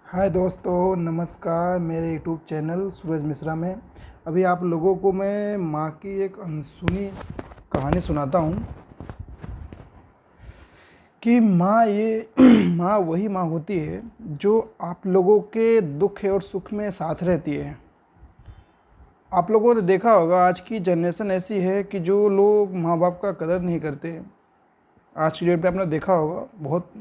हाय दोस्तों, नमस्कार। मेरे यूट्यूब चैनल सूरज मिश्रा में अभी आप लोगों को मैं माँ की एक अनसुनी कहानी सुनाता हूँ कि माँ ये माँ वही माँ होती है जो आप लोगों के दुख और सुख में साथ रहती है। आप लोगों ने देखा होगा, आज की जनरेशन ऐसी है कि जो लोग माँ बाप का कदर नहीं करते। आज की डेट में आपने देखा होगा, बहुत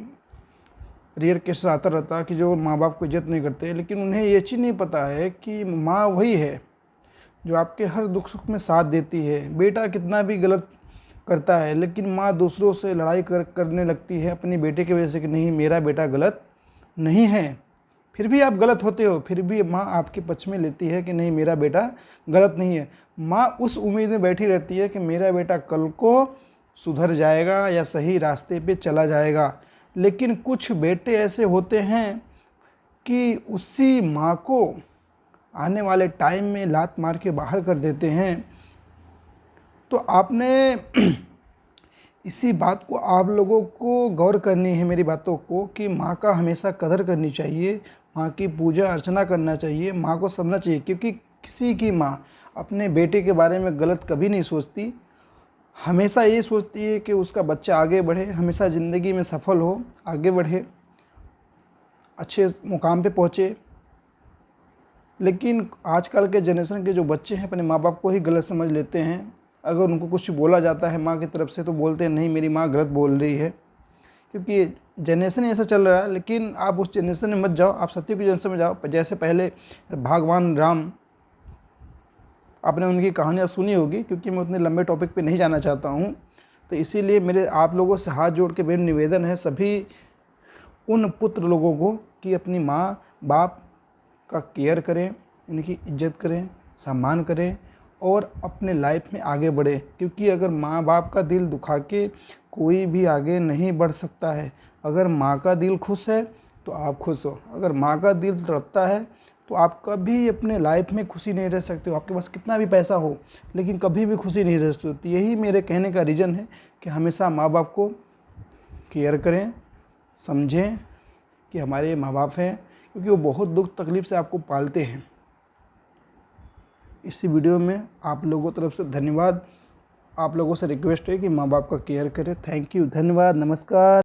रेयर केस आता रहता कि जो माँ बाप को इज्जत नहीं करते, लेकिन उन्हें ये चीज़ नहीं पता है कि माँ वही है जो आपके हर दुख सुख में साथ देती है। बेटा कितना भी गलत करता है, लेकिन माँ दूसरों से लड़ाई करने लगती है अपने बेटे की वजह से कि नहीं, मेरा बेटा गलत नहीं है। फिर भी आप गलत होते हो, फिर भी माँ आपके पक्ष में लेती है कि नहीं, मेरा बेटा गलत नहीं है। माँ उस उम्मीद में बैठी रहती है कि मेरा बेटा कल को सुधर जाएगा या सही रास्ते पे चला जाएगा। लेकिन कुछ बेटे ऐसे होते हैं कि उसी माँ को आने वाले टाइम में लात मार के बाहर कर देते हैं। तो आपने इसी बात को आप लोगों को गौर करनी है, मेरी बातों को, कि माँ का हमेशा कदर करनी चाहिए, माँ की पूजा अर्चना करना चाहिए, माँ को समझना चाहिए। क्योंकि किसी की माँ अपने बेटे के बारे में गलत कभी नहीं सोचती, हमेशा ये सोचती है कि उसका बच्चा आगे बढ़े, हमेशा ज़िंदगी में सफल हो, आगे बढ़े, अच्छे मुकाम पे पहुँचे। लेकिन आजकल के जनरेशन के जो बच्चे हैं अपने माँ बाप को ही गलत समझ लेते हैं। अगर उनको कुछ बोला जाता है माँ की तरफ से तो बोलते हैं नहीं, मेरी माँ गलत बोल रही है। क्योंकि जनरेशन ऐसा चल रहा है। लेकिन आप उस जनरेशन में मत जाओ, आप सत्य की जनरेशन में जाओ। जैसे पहले भगवान राम, आपने उनकी कहानियाँ सुनी होगी, क्योंकि मैं उतने लंबे टॉपिक पे नहीं जाना चाहता हूँ। तो इसीलिए मेरे आप लोगों से हाथ जोड़ के मेरा निवेदन है सभी उन पुत्र लोगों को कि अपनी माँ बाप का केयर करें, उनकी इज्जत करें, सम्मान करें और अपने लाइफ में आगे बढ़े। क्योंकि अगर माँ बाप का दिल दुखा के कोई भी आगे नहीं बढ़ सकता है। अगर माँ का दिल खुश है तो आप खुश हो, अगर माँ का दिल तड़पता है तो आप कभी अपने लाइफ में खुशी नहीं रह सकते हो। आपके पास कितना भी पैसा हो, लेकिन कभी भी खुशी नहीं रह सकती। यही मेरे कहने का रीज़न है कि हमेशा माँ बाप को केयर करें, समझें कि हमारे माँ बाप हैं, क्योंकि वो बहुत दुख तकलीफ़ से आपको पालते हैं। इसी वीडियो में आप लोगों तरफ से धन्यवाद। आप लोगों से रिक्वेस्ट है कि माँ बाप का केयर करें। थैंक यू, धन्यवाद, नमस्कार।